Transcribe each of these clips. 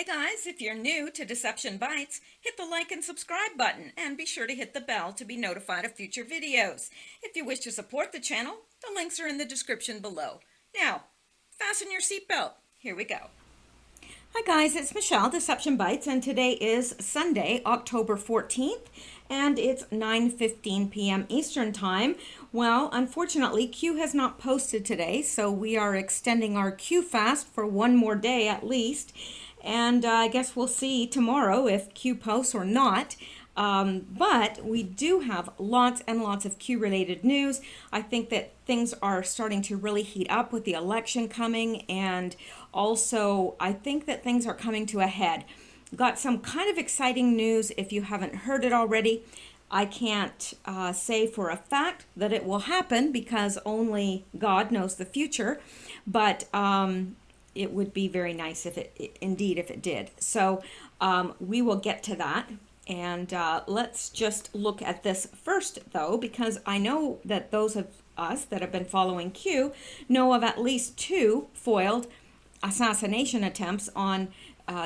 Guys, if you're new to Deception Bytes, hit the like and subscribe button and be sure to hit the bell to be notified of future videos. If you wish to support the channel, the links are in the description below. Now, fasten your seatbelt. Here we go. Hi guys, it's Michelle, Deception Bytes, and today is Sunday, October 14th, and it's 9:15 p.m. Eastern Time. Well, unfortunately, Q has not posted today, so we are extending our Q fast for one more day at least, and I guess we'll see tomorrow if Q posts or not. But we do have lots and lots of Q-related news. I think that things are starting to really heat up with the election coming, and also I think that things are coming to a head. Got some kind of exciting news if you haven't heard it already. I can't say for a fact that it will happen because only God knows the future, but it would be very nice if if it did. So we will get to that. And let's just look at this first, though, because I know that those of us that have been following Q know of at least two foiled assassination attempts on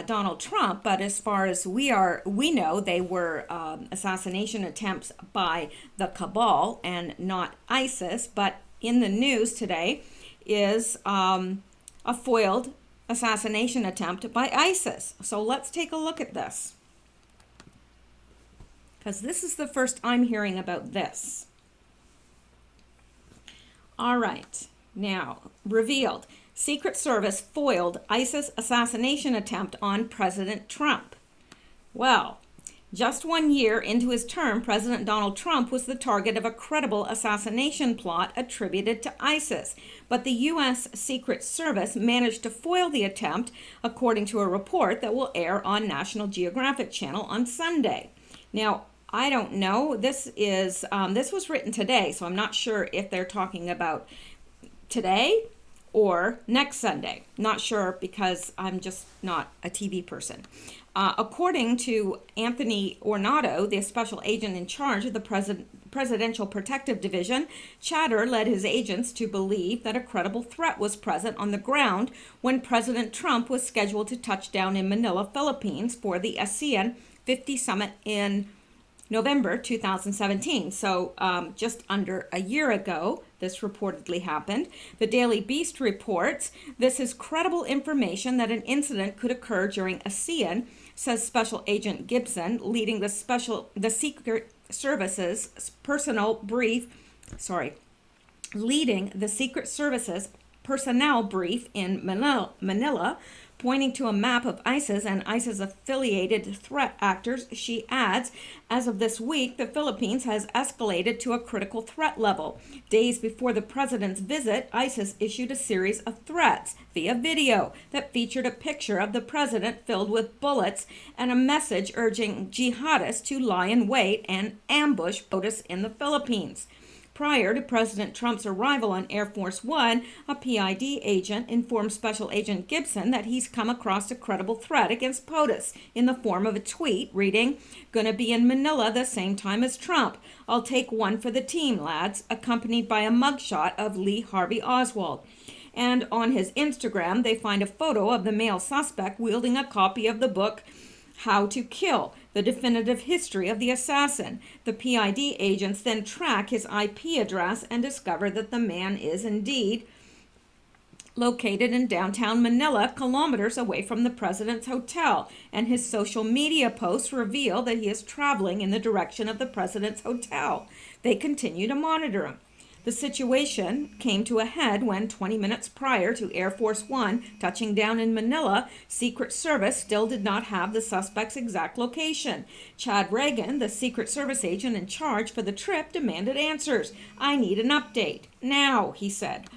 Donald Trump. But as far as we know they were assassination attempts by the cabal and not ISIS. But in the news today is a foiled assassination attempt by ISIS. So let's take a look at this, because this is the first I'm hearing about this. All right, now, revealed. Secret Service foiled ISIS assassination attempt on President Trump. Well, just 1 year into his term, President Donald Trump was the target of a credible assassination plot attributed to ISIS. But the U.S. Secret Service managed to foil the attempt, according to a report that will air on National Geographic Channel on Sunday. Now, I don't know. This was written today, so I'm not sure if they're talking about today or next Sunday. Not sure because I'm just not a TV person. According to Anthony Ornato, the special agent in charge of the Presidential Protective Division, chatter led his agents to believe that a credible threat was present on the ground when President Trump was scheduled to touch down in Manila, Philippines for the ASEAN 50 summit in November 2017. So just under a year ago, this reportedly happened. The Daily Beast reports this is credible information that an incident could occur during ASEAN, says Special Agent Gibson, leading the Secret Service's personnel brief in Manila, pointing to a map of ISIS and ISIS-affiliated threat actors. She adds, as of this week, the Philippines has escalated to a critical threat level. Days before the president's visit, ISIS issued a series of threats via video that featured a picture of the president filled with bullets and a message urging jihadists to lie in wait and ambush boats in the Philippines. Prior to President Trump's arrival on Air Force One, a PID agent informed Special Agent Gibson that he's come across a credible threat against POTUS in the form of a tweet reading, "Gonna be in Manila the same time as Trump. I'll take one for the team, lads," accompanied by a mugshot of Lee Harvey Oswald. And on his Instagram, they find a photo of the male suspect wielding a copy of the book How to Kill, the definitive history of the assassin. The PID agents then track his IP address and discover that the man is indeed located in downtown Manila, kilometers away from the president's hotel, and his social media posts reveal that he is traveling in the direction of the president's hotel. They continue to monitor him. The situation came to a head when 20 minutes prior to Air Force One touching down in Manila, Secret Service still did not have the suspect's exact location. Chad Reagan, the Secret Service agent in charge for the trip, demanded answers. "I need an update now," he said.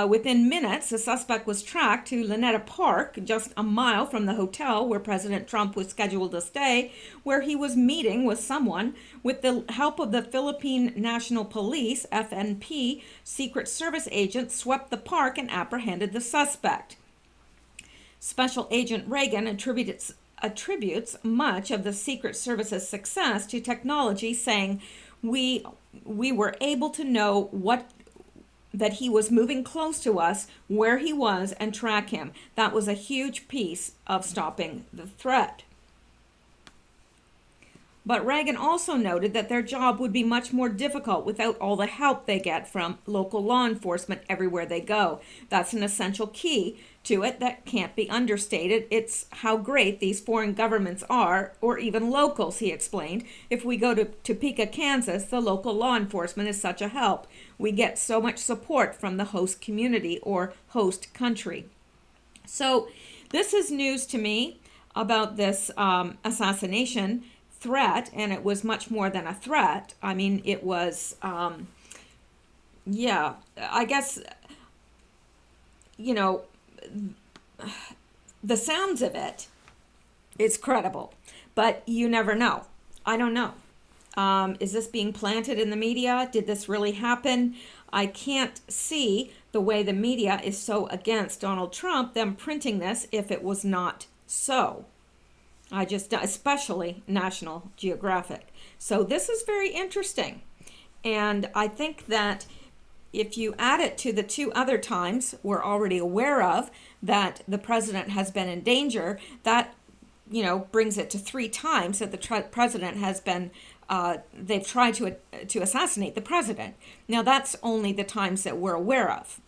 Within minutes, the suspect was tracked to Luneta Park, just a mile from the hotel where President Trump was scheduled to stay, where he was meeting with someone. With the help of the Philippine National Police, FNP, Secret Service agents swept the park and apprehended the suspect. Special Agent Reagan attributes much of the Secret Service's success to technology, saying, we were able to know what that he was moving close to us where he was and track him. That was a huge piece of stopping the threat. But Reagan also noted that their job would be much more difficult without all the help they get from local law enforcement everywhere they go. That's an essential key to it that can't be understated. It's how great these foreign governments are, or even locals, he explained. If we go to Topeka, Kansas, the local law enforcement is such a help. We get so much support from the host community or host country. So this is news to me about this assassination threat, and it was much more than a threat. I mean, it was, I guess, the sounds of it is credible, but you never know. I don't know. Is this being planted in the media? Did this really happen? I can't see the way the media is so against Donald Trump, them printing this if it was not so. Especially National Geographic. So this is very interesting. And I think that if you add it to the two other times we're already aware of that the president has been in danger, that, brings it to 3 times that the president has been, they've tried to assassinate the president. Now that's only the times that we're aware of.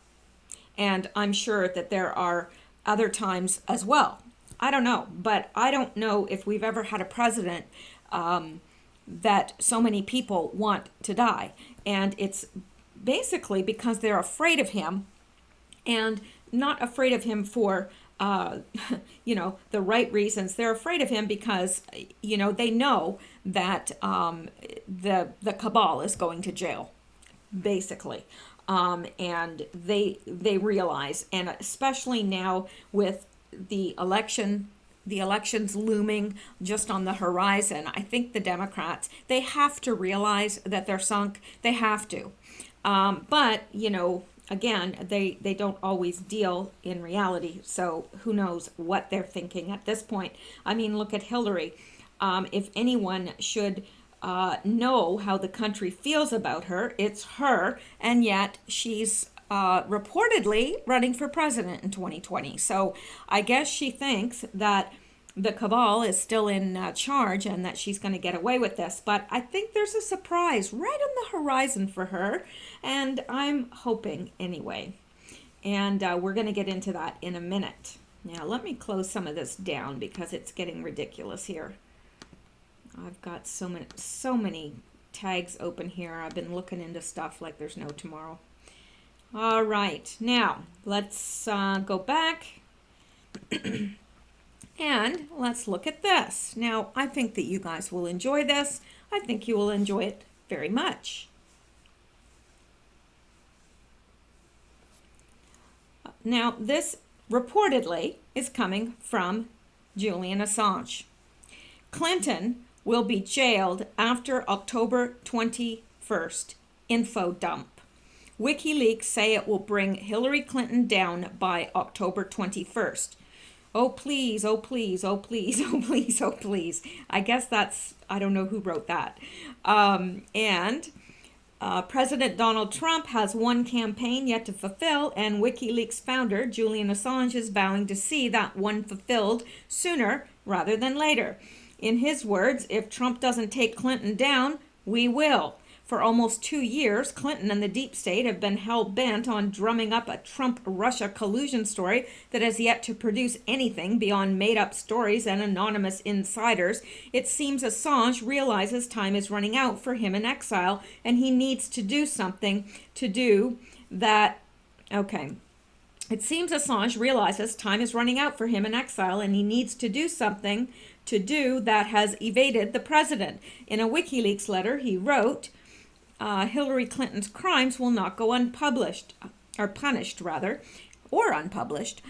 And I'm sure that there are other times as well. I don't know, but I don't know if we've ever had a president that so many people want to die. And it's basically because they're afraid of him, and not afraid of him for, the right reasons. They're afraid of him because, they know that the cabal is going to jail, basically. And they realize, and especially now with the elections looming just on the horizon, I think the Democrats, they have to realize that they're sunk. They have to. But, again, they don't always deal in reality. So who knows what they're thinking at this point. I mean, look at Hillary. If anyone should know how the country feels about her, it's her. And yet she's reportedly running for president in 2020. So I guess she thinks that the cabal is still in charge and that she's going to get away with this. But I think there's a surprise right on the horizon for her, and I'm hoping anyway. And we're going to get into that in a minute. Now let me close some of this down because it's getting ridiculous here. I've got so many tags open here. I've been looking into stuff like there's no tomorrow. All right, now let's go back and let's look at this. Now, I think that you guys will enjoy this. I think you will enjoy it very much. Now, this reportedly is coming from Julian Assange. Clinton will be jailed after October 21st. Info dump. WikiLeaks say it will bring Hillary Clinton down by October 21st. Oh, please, oh, please, oh, please, oh, please, oh, please. I guess I don't know who wrote that. President Donald Trump has one campaign yet to fulfill, and WikiLeaks founder Julian Assange is vowing to see that one fulfilled sooner rather than later. In his words, if Trump doesn't take Clinton down, we will. For almost 2 years, Clinton and the deep state have been hell-bent on drumming up a Trump-Russia collusion story that has yet to produce anything beyond made-up stories and anonymous insiders. It seems Assange realizes time is running out for him in exile, and he needs to do something to do that. Okay. It seems Assange realizes time is running out for him in exile, and he needs to do something to do that has evaded the president. In a WikiLeaks letter, he wrote, Hillary Clinton's crimes will not go unpublished, or punished rather. or unpublished.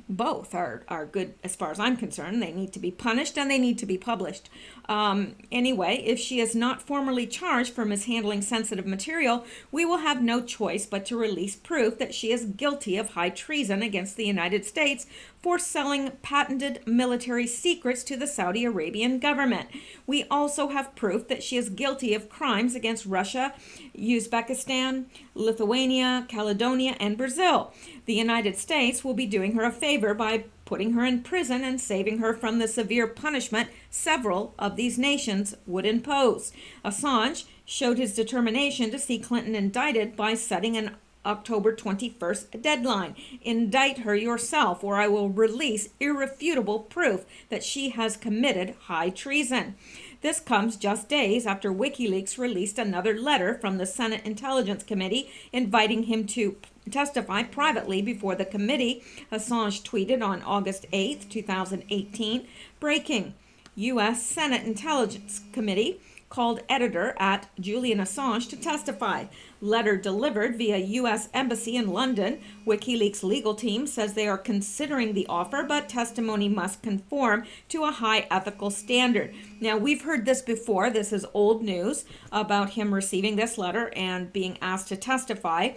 Both are good as far as I'm concerned. They need to be punished and they need to be published. Anyway, if she is not formally charged for mishandling sensitive material, we will have no choice but to release proof that she is guilty of high treason against the United States for selling patented military secrets to the Saudi Arabian government. We also have proof that she is guilty of crimes against Russia, Uzbekistan, Lithuania, Caledonia, and Brazil. The United States will be doing her a favor by putting her in prison and saving her from the severe punishment several of these nations would impose. Assange showed his determination to see Clinton indicted by setting an October 21st deadline. Indict her yourself, or I will release irrefutable proof that she has committed high treason. This comes just days after WikiLeaks released another letter from the Senate Intelligence Committee inviting him to testify privately before the committee. Assange tweeted on August 8, 2018, breaking: U.S. Senate Intelligence Committee called editor at Julian Assange to testify. Letter delivered via U.S. Embassy in London. WikiLeaks legal team says they are considering the offer, but testimony must conform to a high ethical standard. Now, we've heard this before. This is old news about him receiving this letter and being asked to testify.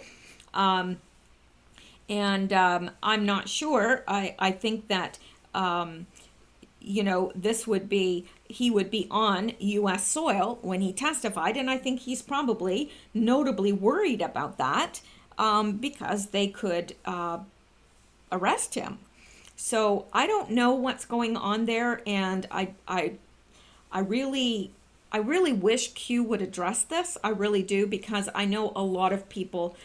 I'm not sure. I think that this would be, he would be on U.S. soil when he testified, and I think he's probably notably worried about that because they could arrest him. So I don't know what's going on there, and I really wish Q would address this. I really do, because I know a lot of people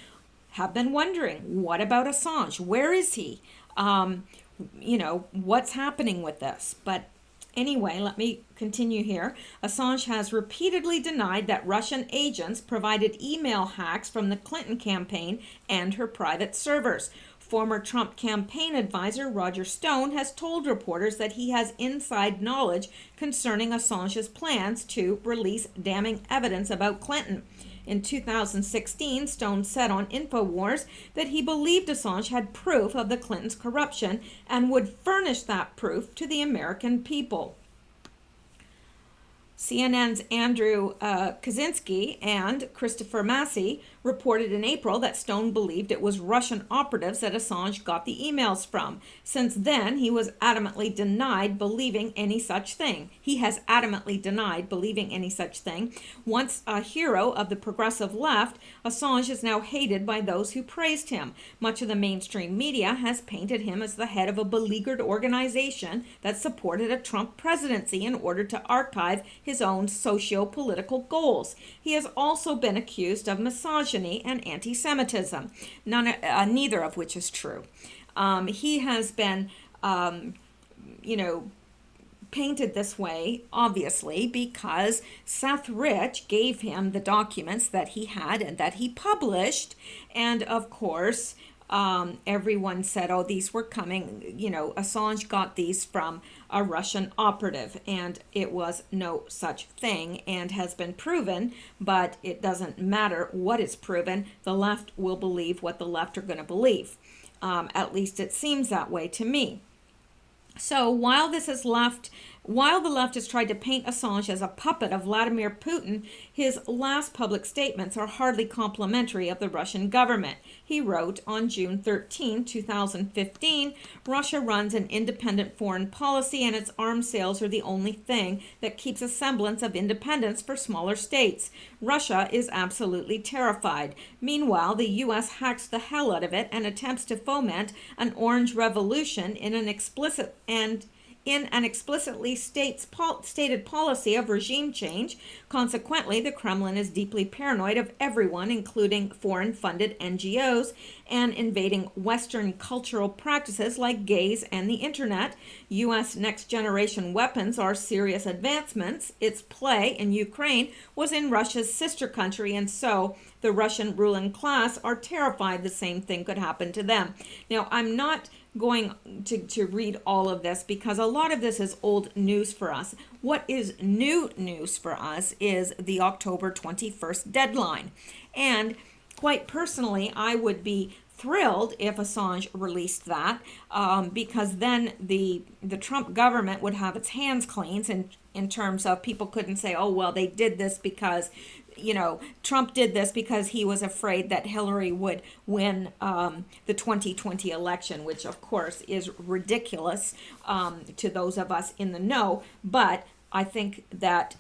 have been wondering, what about Assange? Where is he? What's happening with this? But anyway, let me continue here. Assange has repeatedly denied that Russian agents provided email hacks from the Clinton campaign and her private servers. Former Trump campaign advisor Roger Stone has told reporters that he has inside knowledge concerning Assange's plans to release damning evidence about Clinton. In 2016, Stone said on InfoWars that he believed Assange had proof of the Clintons' corruption and would furnish that proof to the American people. CNN's Andrew Kaczynski and Christopher Massey reported in April that Stone believed it was Russian operatives that Assange got the emails from. Since then, he was adamantly denied believing any such thing. He has adamantly denied believing any such thing. Once a hero of the progressive left, Assange is now hated by those who praised him. Much of the mainstream media has painted him as the head of a beleaguered organization that supported a Trump presidency in order to archive his own socio-political goals. He has also been accused of misogyny and anti-Semitism, neither of which is true. He has been, painted this way, obviously, because Seth Rich gave him the documents that he had and that he published, and of course, everyone said, oh, these were coming, Assange got these from a Russian operative, and it was no such thing and has been proven, but it doesn't matter what is proven. The left will believe what the left are going to believe. At least it seems that way to me. So while the left has tried to paint Assange as a puppet of Vladimir Putin, his last public statements are hardly complimentary of the Russian government. He wrote on June 13, 2015, Russia runs an independent foreign policy and its arms sales are the only thing that keeps a semblance of independence for smaller states. Russia is absolutely terrified. Meanwhile, the U.S. hacks the hell out of it and attempts to foment an orange revolution in an explicitly stated policy of regime change. Consequently, the Kremlin is deeply paranoid of everyone, including foreign-funded NGOs, and invading Western cultural practices like gays and the internet. U.S. next-generation weapons are serious advancements. Its play in Ukraine was in Russia's sister country, and so the Russian ruling class are terrified the same thing could happen to them. Now, I'm not going to read all of this because a lot of this is old news for us. What is new news for us is the October 21st deadline. And quite personally, I would be thrilled if Assange released that, because then the Trump government would have its hands cleaned in terms of people couldn't say, oh, well, they did this because, Trump did this because he was afraid that Hillary would win the 2020 election, which of course is ridiculous to those of us in the know. But I think that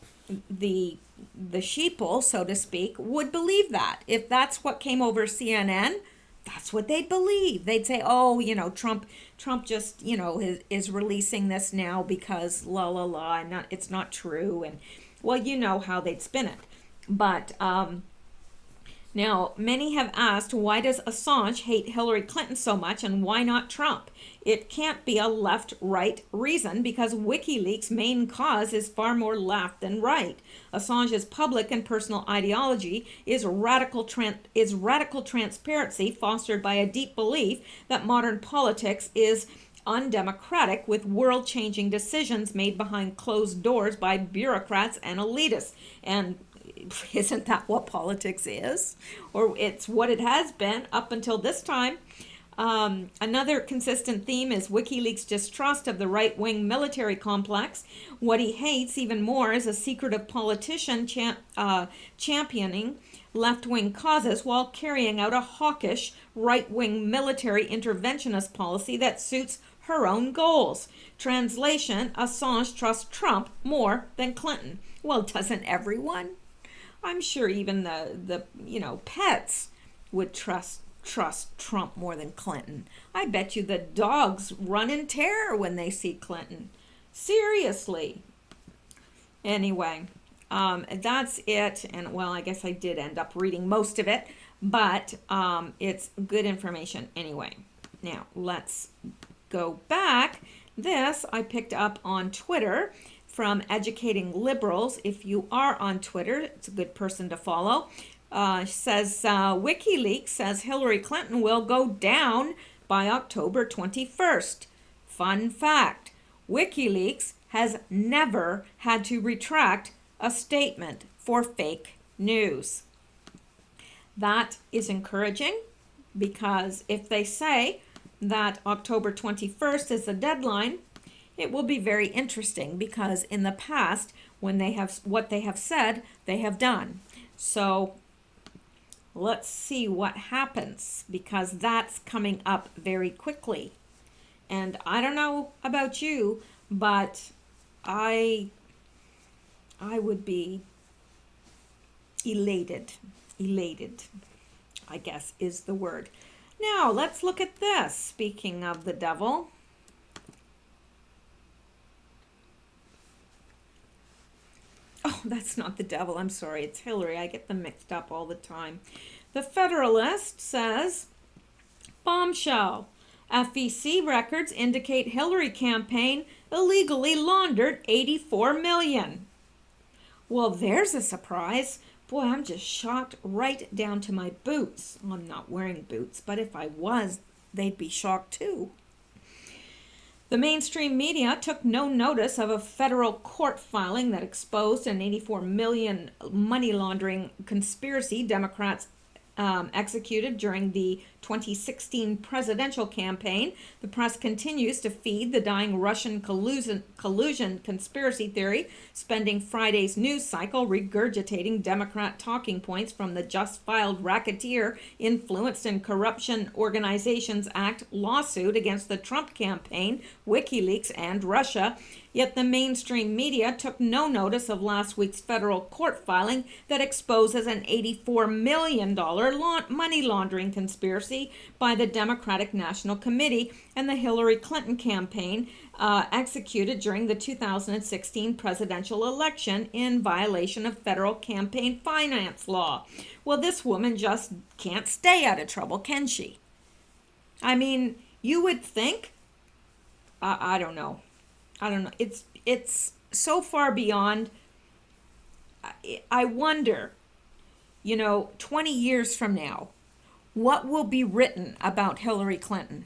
the sheeple, so to speak, would believe that. If that's what came over CNN, that's what they'd believe. They'd say, oh, Trump just, is releasing this now because la la la, and it's not true. And well, you know how they'd spin it. But now, many have asked, why does Assange hate Hillary Clinton so much and why not Trump? It can't be a left-right reason because WikiLeaks' main cause is far more left than right. Assange's public and personal ideology is radical transparency fostered by a deep belief that modern politics is undemocratic, with world-changing decisions made behind closed doors by bureaucrats and elitists. And isn't that what politics is? Or it's what it has been up until this time. Another consistent theme is WikiLeaks' distrust of the right-wing military complex. What he hates even more is a secretive politician championing left-wing causes while carrying out a hawkish right-wing military interventionist policy that suits her own goals. Translation, Assange trusts Trump more than Clinton. Well, doesn't everyone? I'm sure even the pets would trust Trump more than Clinton. I bet you the dogs run in terror when they see Clinton. Seriously. Anyway, that's it. And well, I guess I did end up reading most of it, but it's good information anyway. Now, let's go back. This I picked up on Twitter from Educating Liberals. If you are on Twitter, it's a good person to follow. Says WikiLeaks says Hillary Clinton will go down by October 21st. Fun fact, WikiLeaks has never had to retract a statement for fake news. That is encouraging because if they say that October 21st is the deadline, it will be very interesting because in the past, when they have what they have said, they have done. So let's see what happens because that's coming up very quickly. And I don't know about you, but I would be elated, I guess is the word. Now let's look at this. Speaking of the devil, oh, that's not the devil. I'm sorry. It's Hillary. I get them mixed up all the time. The Federalist says, bombshell. FEC records indicate Hillary campaign illegally laundered $84 million. Well, there's a surprise. Boy, I'm just shocked right down to my boots. Well, I'm not wearing boots, but if I was, they'd be shocked too. The mainstream media took no notice of a federal court filing that exposed an $84 million money laundering conspiracy Democrats executed during the 2016 presidential campaign. The press continues to feed the dying Russian collusion conspiracy theory, spending Friday's news cycle regurgitating Democrat talking points from the just-filed Racketeer Influenced and Corruption Organizations Act lawsuit against the Trump campaign, WikiLeaks, and Russia. Yet the mainstream media took no notice of last week's federal court filing that exposes an $84 million money laundering conspiracy by the Democratic National Committee and the Hillary Clinton campaign executed during the 2016 presidential election in violation of federal campaign finance law. Well, this woman just can't stay out of trouble, can she? I mean, you would think, I don't know. It's so far beyond. I wonder, 20 years from now, what will be written about Hillary Clinton?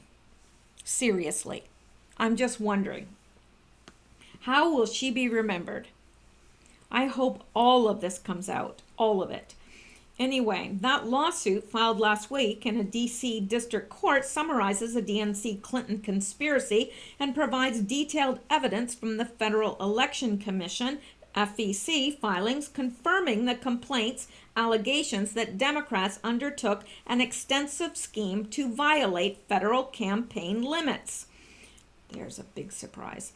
Seriously. I'm just wondering. How will she be remembered? I hope all of this comes out, all of it. Anyway, that lawsuit filed last week in a D.C. district court summarizes a DNC Clinton conspiracy and provides detailed evidence from the Federal Election Commission FEC filings confirming the complaint's allegations that Democrats undertook an extensive scheme to violate federal campaign limits. There's a big surprise.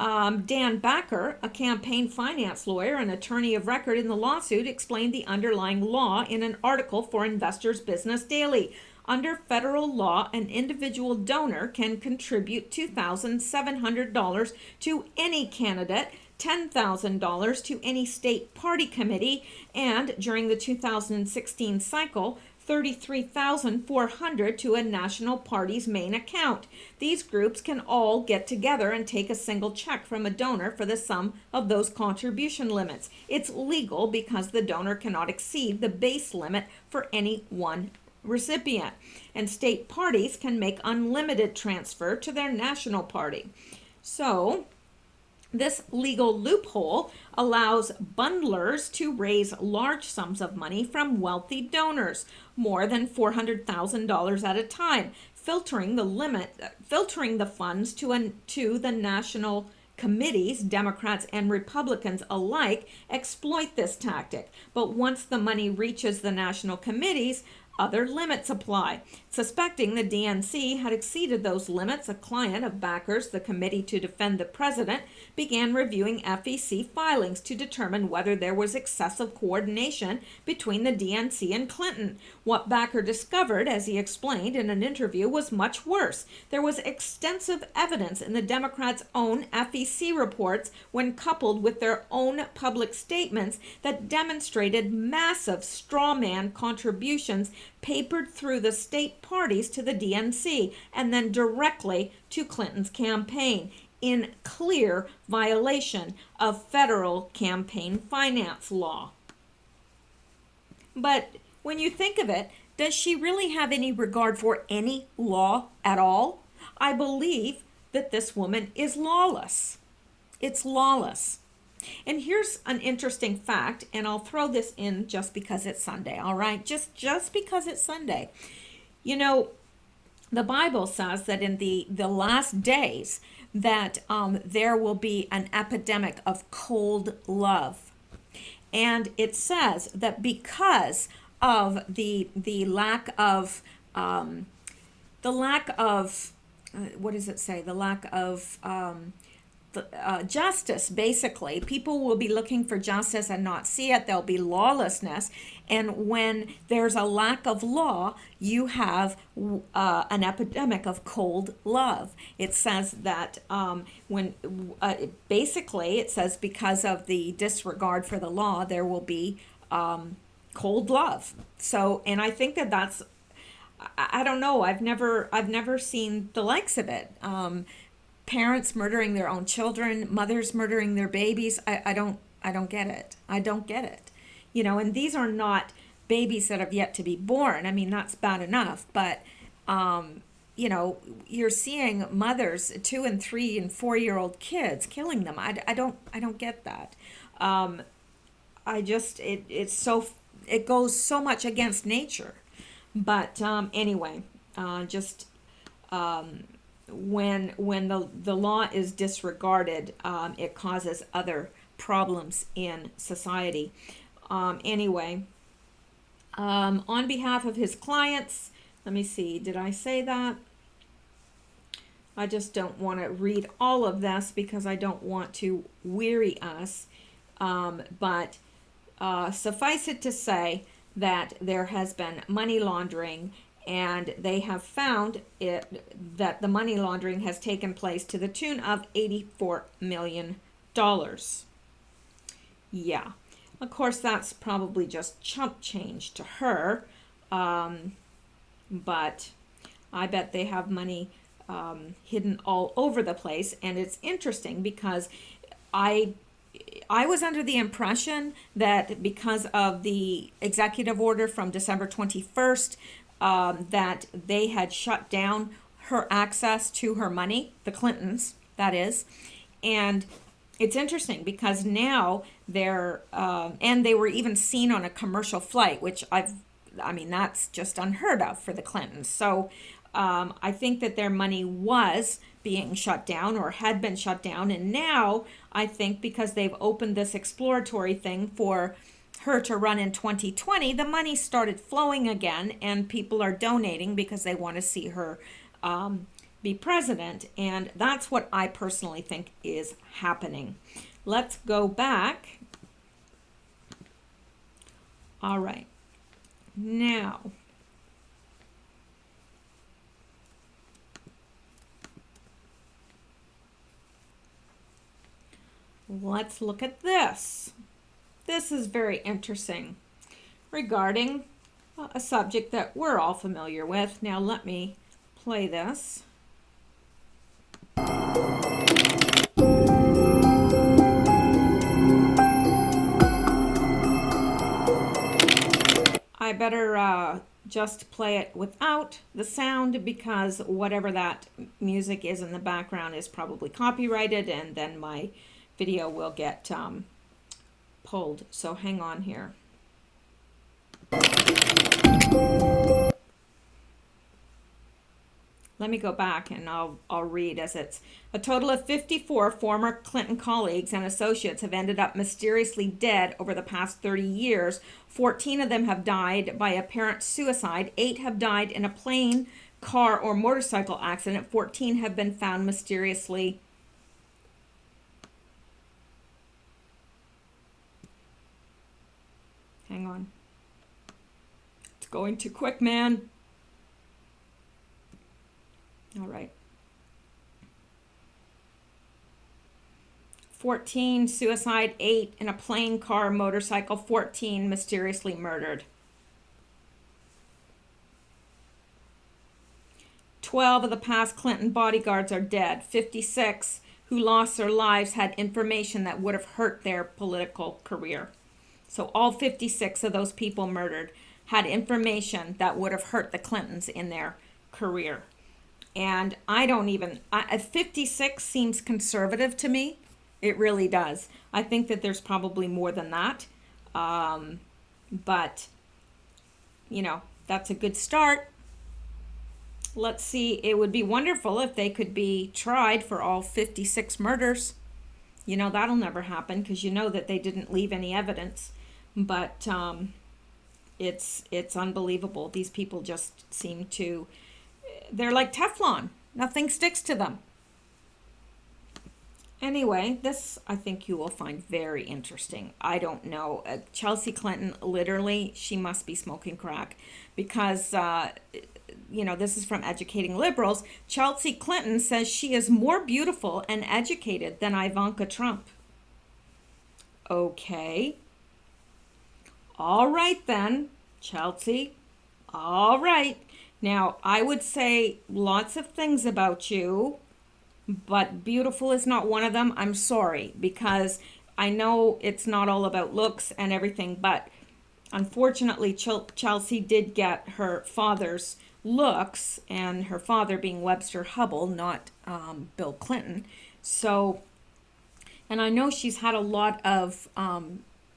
Dan Backer, a campaign finance lawyer and attorney of record in the lawsuit, explained the underlying law in an article for Investors Business Daily. Under federal law, an individual donor can contribute $2,700 to any candidate, $10,000 to any state party committee, and during the 2016 cycle, $33,400 to a national party's main account. These groups can all get together and take a single check from a donor for the sum of those contribution limits. It's legal because the donor cannot exceed the base limit for any one recipient, and state parties can make unlimited transfer to their national party. So, this legal loophole allows bundlers to raise large sums of money from wealthy donors, more than $400,000 at a time, filtering the funds to the national committees. Democrats and Republicans alike exploit this tactic, but once the money reaches the national committees, other limits apply. Suspecting the DNC had exceeded those limits, a client of Backer's, the Committee to Defend the President, began reviewing FEC filings to determine whether there was excessive coordination between the DNC and Clinton. What Backer discovered, as he explained in an interview, was much worse. There was extensive evidence in the Democrats' own FEC reports, when coupled with their own public statements, that demonstrated massive straw man contributions papered through the state parties to the DNC and then directly to Clinton's campaign, in clear violation of federal campaign finance law. But when you think of it, does she really have any regard for any law at all? I believe that this woman is lawless. It's lawless. And here's an interesting fact, and I'll throw this in just because it's Sunday, all right? Just because it's Sunday. You know, the Bible says that in the last days that there will be an epidemic of cold love. And it says that because of the lack of what does it say? The lack of justice, basically. People will be looking for justice and not see it. There'll be lawlessness. And when there's a lack of law, you have an epidemic of cold love. It says that basically it says because of the disregard for the law, there will be cold love. So, and I think that that's, I don't know, I've never seen the likes of it. Parents murdering their own children, mothers murdering their babies. I don't get it. I don't get it. You know, and these are not babies that have yet to be born. I mean, that's bad enough, but you know, you're seeing mothers, 2 and 3 and 4-year-old kids, killing them. I don't get that. It goes so much against nature. But anyway, when the law is disregarded, it causes other problems in society. Anyway, on behalf of his clients, let me see, did I say that? I just don't want to read all of this because I don't want to weary us. But suffice it to say that there has been money laundering, and they have found that the money laundering has taken place to the tune of $84 million. Yeah, of course that's probably just chump change to her, but I bet they have money hidden all over the place. And it's interesting because I was under the impression that because of the executive order from December 21st, that they had shut down her access to her money, the Clintons, that is. And it's interesting because now they're and they were even seen on a commercial flight, which I mean, that's just unheard of for the Clintons. So I think that their money was being shut down or had been shut down, and now I think because they've opened this exploratory thing for her to run in 2020, the money started flowing again, and people are donating because they want to see her be president. And that's what I personally think is happening. Let's go back. All right. Now, let's look at this. This is very interesting regarding a subject that we're all familiar with. Now, let me play this. I better just play it without the sound because whatever that music is in the background is probably copyrighted, and then my video will get pulled. So hang on here. Let me go back and I'll read as it's. A total of 54 former Clinton colleagues and associates have ended up mysteriously dead over the past 30 years. 14 of them have died by apparent suicide. 8 have died in a plane, car, or motorcycle accident. 14 have been found mysteriously. Hang on. It's going too quick, man. All right. 14 suicide, 8 in a plane, car, motorcycle, 14 mysteriously murdered. 12 of the past Clinton bodyguards are dead. 56 who lost their lives had information that would have hurt their political career. So all 56 of those people murdered had information that would have hurt the Clintons in their career. And I don't even, 56 seems conservative to me. It really does. I think that there's probably more than that. But, you know, that's a good start. Let's see. It would be wonderful if they could be tried for all 56 murders. You know, that'll never happen because you know that they didn't leave any evidence. But it's unbelievable. These people just seem to, they're like Teflon. Nothing sticks to them. Anyway, this I think you will find very interesting. I don't know. Chelsea Clinton, literally, she must be smoking crack because, you know, this is from Educating Liberals. Chelsea Clinton says she is more beautiful and educated than Ivanka Trump. Okay. All right then, Chelsea. All right. Now, I would say lots of things about you, but beautiful is not one of them. I'm sorry, because I know it's not all about looks and everything, but unfortunately, Chelsea did get her father's looks, and her father being Webster Hubbell, not Bill Clinton. So, and I know she's had a lot of,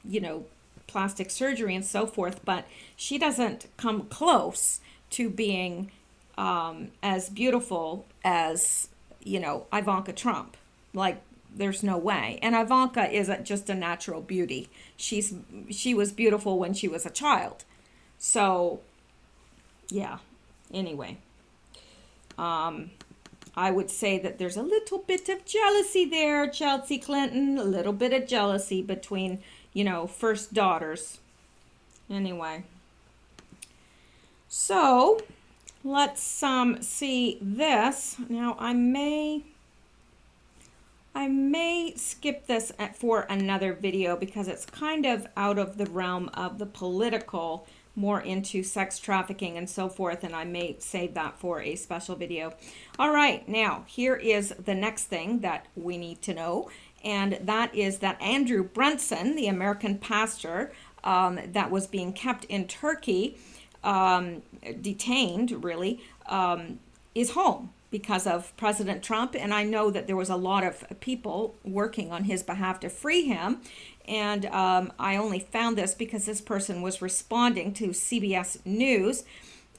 you know, plastic surgery and so forth, but she doesn't come close to being as beautiful as, you know, Ivanka Trump. Like, there's no way. And Ivanka isn't just a natural beauty. She was beautiful when she was a child. So, yeah. Anyway, I would say that there's a little bit of jealousy there, Chelsea Clinton. A little bit of jealousy between, you know, first daughters. Anyway. So, let's see this. Now, I may skip this for another video because it's kind of out of the realm of the political, more into sex trafficking and so forth, and I may save that for a special video. All right, now, here is the next thing that we need to know, and that is that Andrew Brunson, the American pastor that was being kept in Turkey, detained really, is home. because of President Trump, and I know that there was a lot of people working on his behalf to free him. And I only found this because this person was responding to CBS News,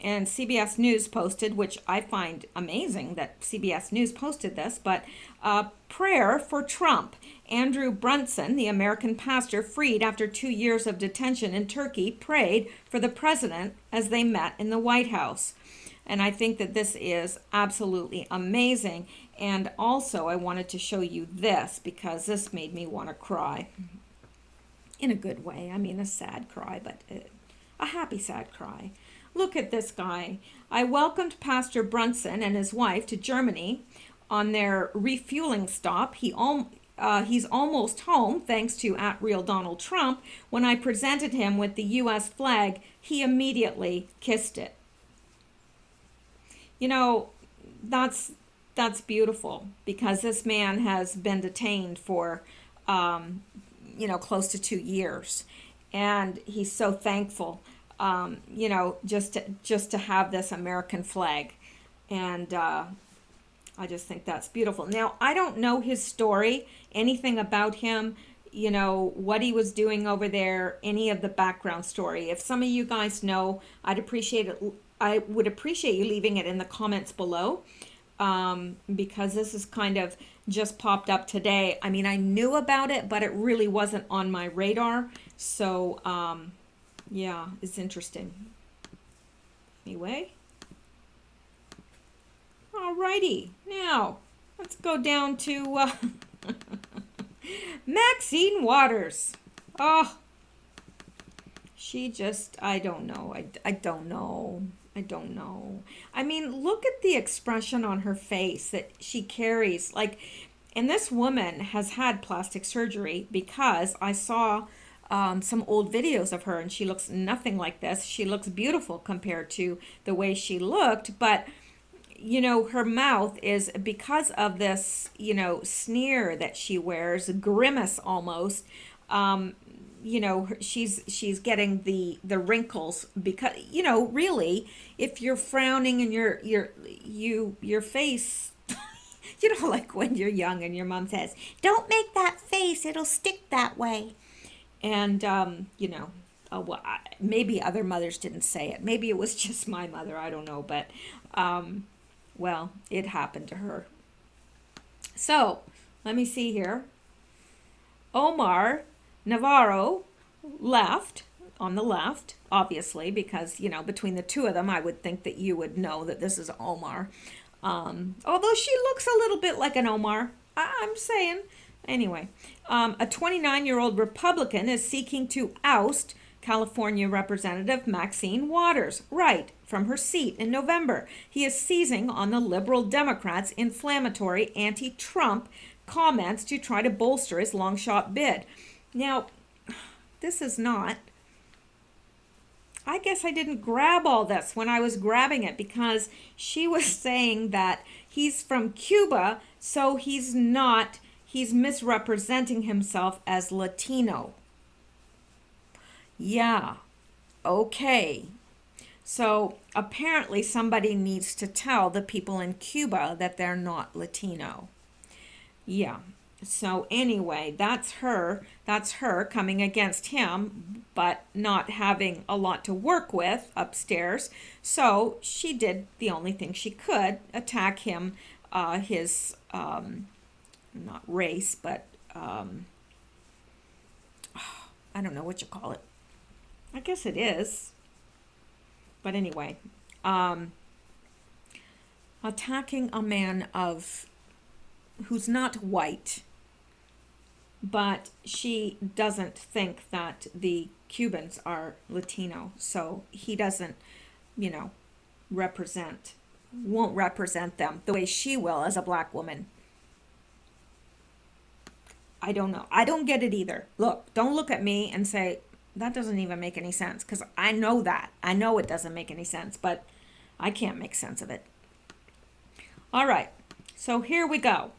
and CBS News posted, which I find amazing that CBS News posted this, but prayer for Trump. Andrew Brunson, the American pastor freed after 2 years of detention in Turkey, prayed for the president as they met in the White House. And I think that this is absolutely amazing. And also, I wanted to show you this because this made me want to cry. In a good way. I mean, a sad cry, but a happy sad cry. Look at this guy. I welcomed Pastor Brunson and his wife to Germany on their refueling stop. He's almost home, thanks to @Real Donald Trump. When I presented him with the U.S. flag, he immediately kissed it. You know, that's beautiful, because this man has been detained for, close to 2 years, and he's so thankful, just to have this American flag, and I just think that's beautiful. Now, I don't know his story, anything about him, what he was doing over there, any of the background story. If some of you guys know, I'd appreciate it. I would appreciate you leaving it in the comments below, because this is kind of just popped up today. I mean, I knew about it, but it really wasn't on my radar. So, yeah, it's interesting. Anyway. Alrighty. Now, let's go down to Maxine Waters. Oh, she just, I don't know. I don't know. I don't know. I mean, look at the expression on her face that she carries. And this woman has had plastic surgery, because I saw some old videos of her, and she looks nothing like this. She looks beautiful compared to the way she looked, but her mouth is, because of this, sneer that she wears, grimace almost. She's getting the wrinkles, because really, if you're frowning and your face, like when you're young and your mom says, "Don't make that face, it'll stick that way." And maybe other mothers didn't say it. Maybe it was just my mother. I don't know, but well, it happened to her. So let me see here. Omar Navarro left, on the left, obviously, because, between the two of them, I would think that you would know that this is Omar. Although she looks a little bit like an Omar. I'm saying. Anyway, a 29-year-old Republican is seeking to oust California Representative Maxine Waters, from her seat in November. He is seizing on the liberal Democrats' inflammatory anti-Trump comments to try to bolster his long shot bid. Now, this is not, I guess I didn't grab all this when I was grabbing it, because she was saying that he's from Cuba, so he's misrepresenting himself as Latino. Yeah, okay. So apparently somebody needs to tell the people in Cuba that they're not Latino. Yeah. So anyway, that's her coming against him, but not having a lot to work with upstairs. So she did the only thing she could, attack him, his, not race, but I don't know what you call it. I guess it is. But anyway, attacking a man who's not white, but she doesn't think that the Cubans are Latino, so he doesn't, won't represent them the way she will as a black woman. I don't know. I don't get it either. Look, don't look at me and say, that doesn't even make any sense, because I know that. I know it doesn't make any sense, but I can't make sense of it. All right, so here we go.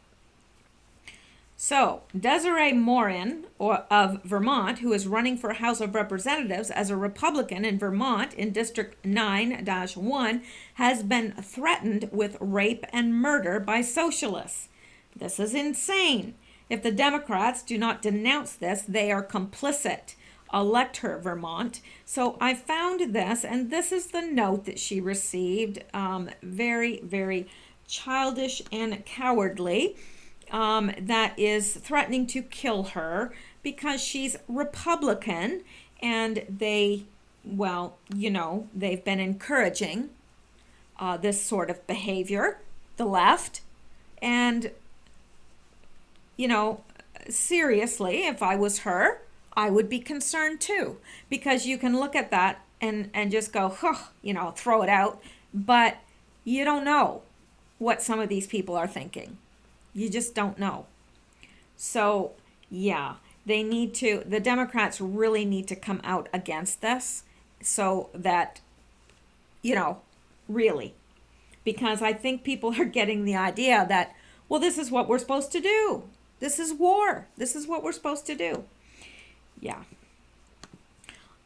So, Desiree Morin of Vermont, who is running for House of Representatives as a Republican in Vermont in District 9-1, has been threatened with rape and murder by socialists. This is insane. If the Democrats do not denounce this, they are complicit. Elect her, Vermont. So I found this, and this is the note that she received. Very, very childish and cowardly. That is threatening to kill her because she's Republican, and they, well, they've been encouraging this sort of behavior, the left. And, seriously, if I was her, I would be concerned too, because you can look at that and just go, throw it out, but you don't know what some of these people are thinking. You just don't know. So, yeah, the Democrats really need to come out against this so that, really, because I think people are getting the idea that, well, this is what we're supposed to do. This is war. This is what we're supposed to do. Yeah.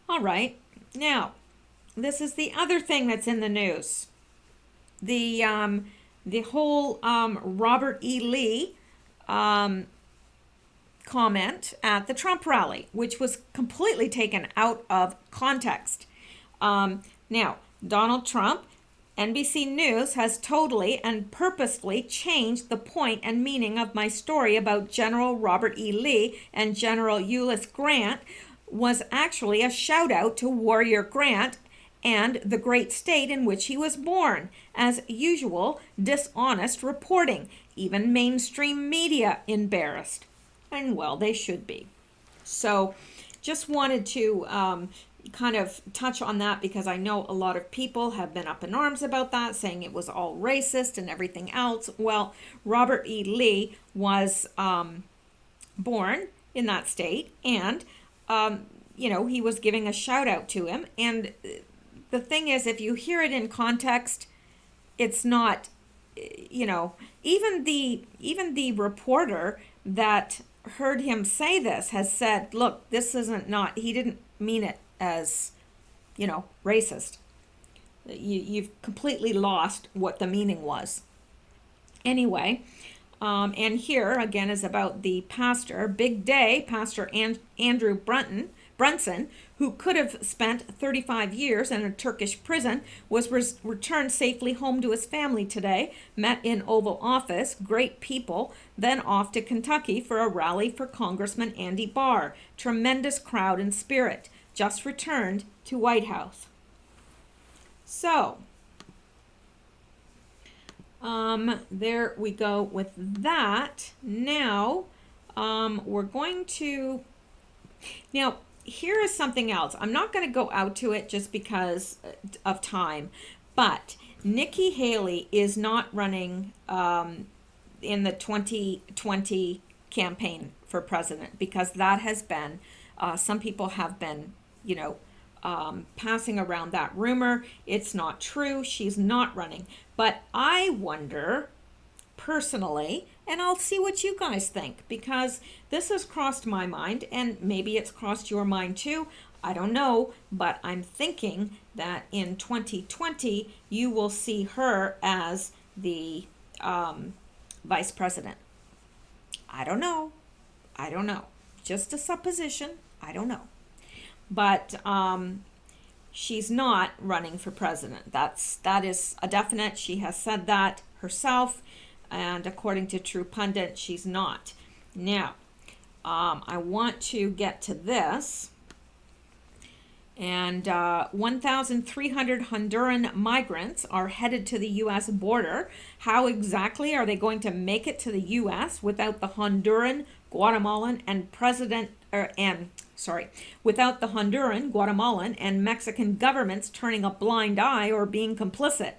All right. Now, this is the other thing that's in the news. The whole Robert E. Lee comment at the Trump rally, which was completely taken out of context. Now, Donald Trump, NBC News, has totally and purposefully changed the point and meaning of my story about General Robert E. Lee and General Ulysses Grant was actually a shout out to Warrior Grant and the great state in which he was born. As usual, dishonest reporting. Even mainstream media embarrassed. And well, they should be. So just wanted to kind of touch on that because I know a lot of people have been up in arms about that, saying it was all racist and everything else. Well, Robert E. Lee was born in that state, and he was giving a shout out to him. And the thing is, if you hear it in context, it's not, even the reporter that heard him say this has said, look, this isn't not, he didn't mean it as, racist. You've completely lost what the meaning was. Anyway, and here again is about the pastor, Big Day, Pastor Andrew Brunson, who could have spent 35 years in a Turkish prison, was returned safely home to his family today, met in Oval Office, great people, then off to Kentucky for a rally for Congressman Andy Barr. Tremendous crowd and spirit. Just returned to White House. So, there we go with that. Now, we're going to, now, here is something else. I'm not going to go out to it just because of time, but Nikki Haley is not running in the 2020 campaign for president because that has been, some people have been, passing around that rumor. It's not true. She's not running. But I wonder, personally, and I'll see what you guys think, because this has crossed my mind, and maybe it's crossed your mind too. I don't know, but I'm thinking that in 2020, you will see her as the vice president. I don't know. Just a supposition. I don't know. But she's not running for president. That is a definite. She has said that herself, and according to True Pundit, she's not. Now, I want to get to this. And 1,300 Honduran migrants are headed to the U.S. border. How exactly are they going to make it to the U.S. without the Honduran, Guatemalan, without the Honduran, Guatemalan, and Mexican governments turning a blind eye or being complicit?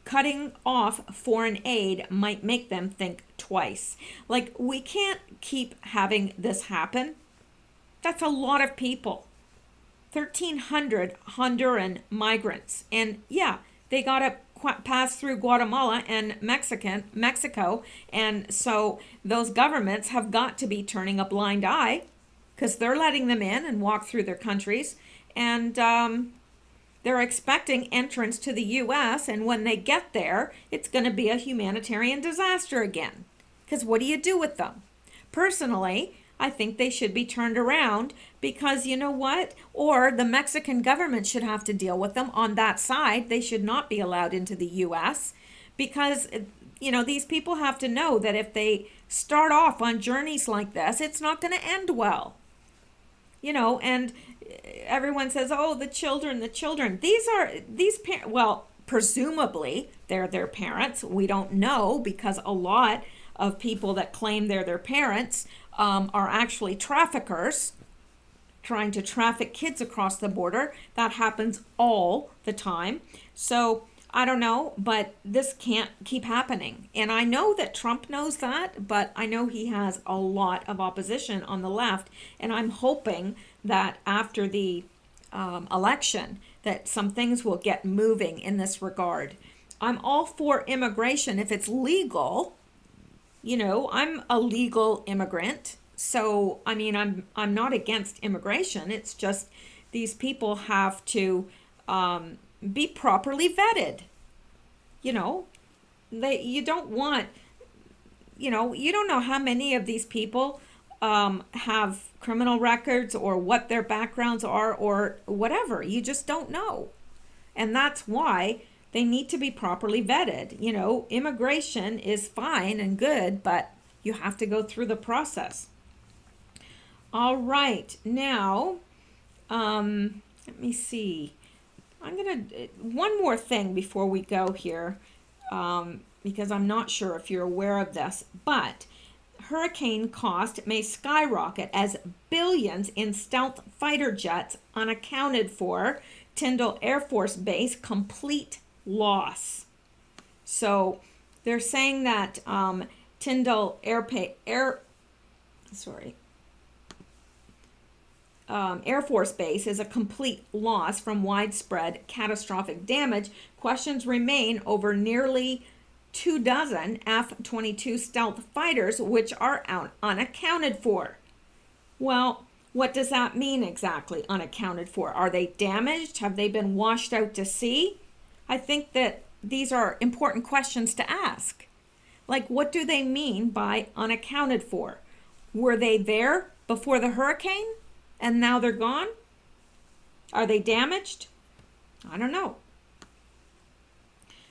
Cutting off foreign aid might make them think twice. Like, we can't keep having this happen. That's a lot of people. 1,300 Honduran migrants. And yeah, they got a pass through Guatemala and Mexico, and so those governments have got to be turning a blind eye because they're letting them in and walk through their countries, and they're expecting entrance to the U.S., and when they get there, it's going to be a humanitarian disaster again. Because what do you do with them? Personally, I think they should be turned around because you know what? Or the Mexican government should have to deal with them on that side. They should not be allowed into the U.S. because, you know, these people have to know that if they start off on journeys like this, it's not going to end well. You know, and everyone says, oh, the children. Well, presumably they're their parents. We don't know because a lot of people that claim they're their parents are actually traffickers trying to traffic kids across the border. That happens all the time. So I don't know, but this can't keep happening. And I know that Trump knows that, but I know he has a lot of opposition on the left. And I'm hoping that after the election, that some things will get moving in this regard. I'm all for immigration if it's legal. You know, I'm a legal immigrant. So, I mean, I'm not against immigration. It's just these people have to be properly vetted. You know, you don't want, you know, you don't know how many of these people have criminal records or what their backgrounds are or whatever. You just don't know. And that's why they need to be properly vetted. You know, immigration is fine and good, but you have to go through the process. All right, now, let me see. I'm going to, one more thing before we go here, because I'm not sure if you're aware of this, but hurricane cost may skyrocket as billions in stealth fighter jets unaccounted for. Tyndall Air Force Base complete loss. So they're saying that Tyndall Air Force Base is a complete loss from widespread catastrophic damage. Questions remain over nearly 24 F-22 stealth fighters, which are unaccounted for. Well, what does that mean exactly, unaccounted for? Are they damaged? Have they been washed out to sea? I think that these are important questions to ask. Like, what do they mean by unaccounted for? Were they there before the hurricane and now they're gone? Are they damaged? I don't know.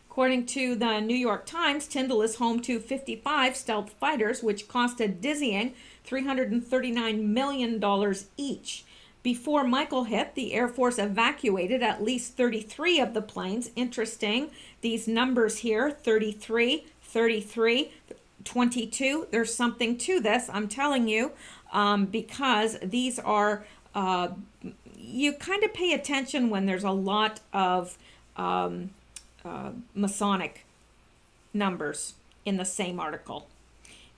According to the New York Times, Tyndall is home to 55 stealth fighters, which cost a dizzying $339 million each. Before Michael hit, the Air Force evacuated at least 33 of the planes. Interesting, these numbers here, 33, 22. There's something to this, I'm telling you, because these are, you kind of pay attention when there's a lot of Masonic numbers in the same article.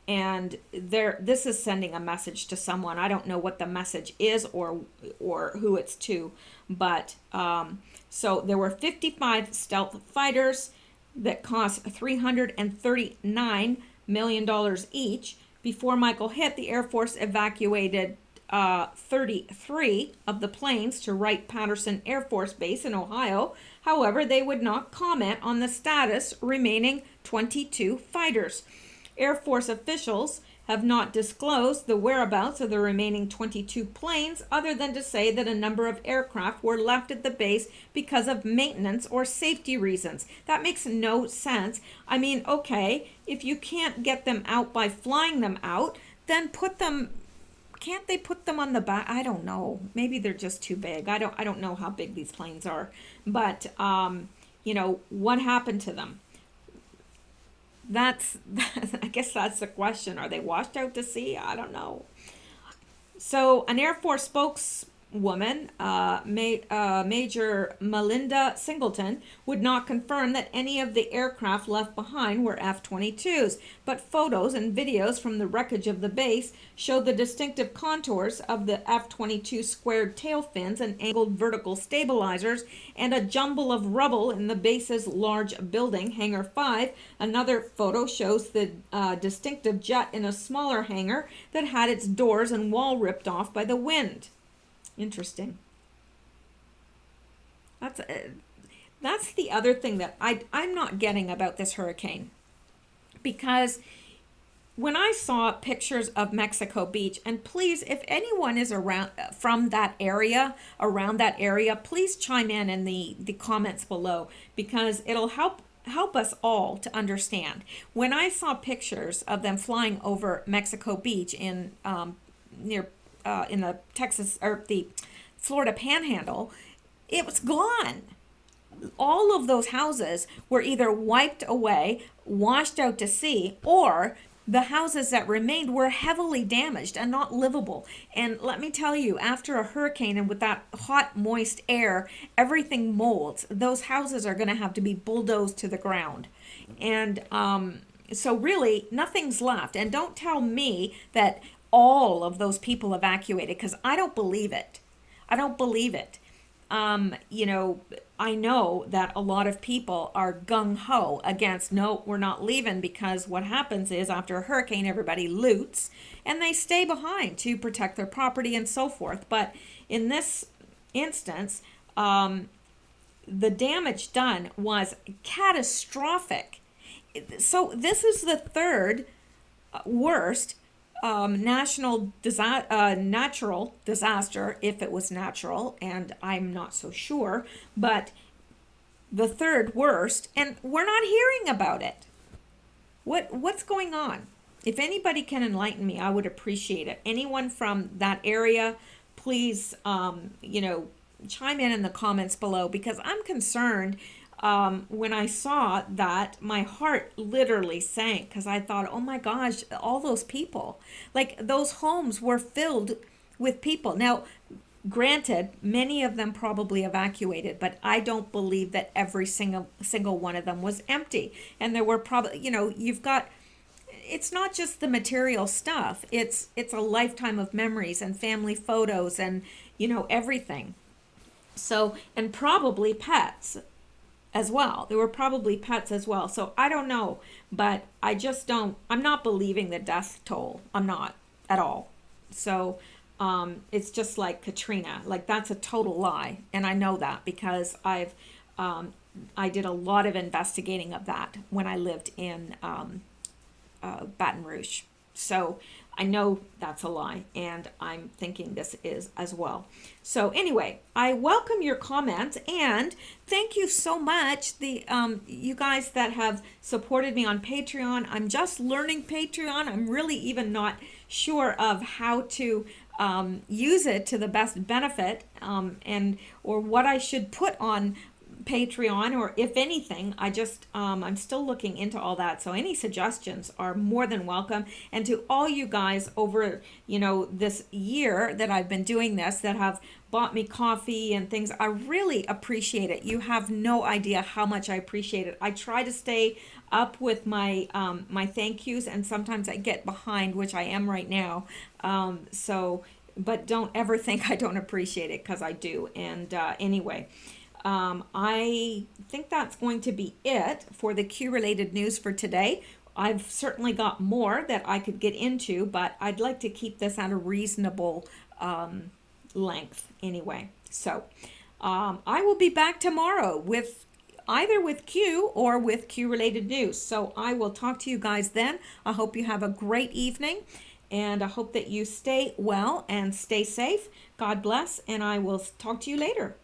And this is sending a message to someone. I don't know what the message is or who it's to, but so there were 55 stealth fighters that cost $339 million each. Before Michael hit, the Air Force evacuated 33 of the planes to Wright-Patterson Air Force Base in Ohio. However, they would not comment on the status remaining 22 fighters. Air Force officials have not disclosed the whereabouts of the remaining 22 planes, other than to say that a number of aircraft were left at the base because of maintenance or safety reasons. That makes no sense. I mean, okay, if you can't get them out by flying them out, then can't they put them on the back? I don't know. Maybe they're just too big. I don't know how big these planes are. But, you know, what happened to them? I guess that's the question. Are they washed out to sea? I don't know. So an Air Force woman, Major Melinda Singleton, would not confirm that any of the aircraft left behind were F-22s, but photos and videos from the wreckage of the base show the distinctive contours of the F-22 squared tail fins and angled vertical stabilizers, and a jumble of rubble in the base's large building, Hangar 5. Another photo shows the distinctive jet in a smaller hangar that had its doors and wall ripped off by the wind. Interesting. That's the other thing that I'm not getting about this hurricane, because when I saw pictures of Mexico Beach, and please, if anyone is around from that area, around that area, please chime in the comments below, because it'll help us all to understand. When I saw pictures of them flying over Mexico Beach in near in the Texas or the Florida Panhandle, it was gone. All of those houses were either wiped away, washed out to sea, or the houses that remained were heavily damaged and not livable. And let me tell you, after a hurricane and with that hot, moist air, everything molds. Those houses are going to have to be bulldozed to the ground. And so really, nothing's left. And don't tell me that all of those people evacuated, because I don't believe it. I don't believe it. You know, I know that a lot of people are gung-ho against, no, we're not leaving, because what happens is after a hurricane, everybody loots and they stay behind to protect their property and so forth. But in this instance, the damage done was catastrophic. So this is the third worst natural disaster, if it was natural, and I'm not so sure, but the third worst, and we're not hearing about it. What's going on? If anybody can enlighten me, I would appreciate it. Anyone from that area, please, you know, chime in the comments below, because I'm concerned. When I saw that, my heart literally sank, because I thought, oh my gosh, all those people, like those homes were filled with people. Now, granted, many of them probably evacuated, but I don't believe that every single one of them was empty. And there were probably, you know, you've got, it's not just the material stuff. It's a lifetime of memories and family photos and, you know, everything. So, and probably pets as well. There were probably pets as well. So I don't know, but I just don't, I'm not believing the death toll. I'm not at all. So it's just like Katrina, like that's a total lie. And I know that because I did a lot of investigating of that when I lived in Baton Rouge. So I know that's a lie, and I'm thinking this is as well. So anyway, I welcome your comments, and thank you so much, the you guys that have supported me on Patreon. I'm just learning Patreon. I'm really even not sure of how to use it to the best benefit, and or what I should put on Patreon, or if anything. I just I'm still looking into all that, so any suggestions are more than welcome. And to all you guys over, you know, this year that I've been doing this, that have bought me coffee and things, I really appreciate it. You have no idea how much I appreciate it. I try to stay up with my my thank yous, and sometimes I get behind, which I am right now. So but don't ever think I don't appreciate it, because I do. And anyway, I think that's going to be it for the Q-related news for today. I've certainly got more that I could get into, but I'd like to keep this at a reasonable length anyway. So I will be back tomorrow with either with Q or with Q-related news. So I will talk to you guys then. I hope you have a great evening, and I hope that you stay well and stay safe. God bless, and I will talk to you later.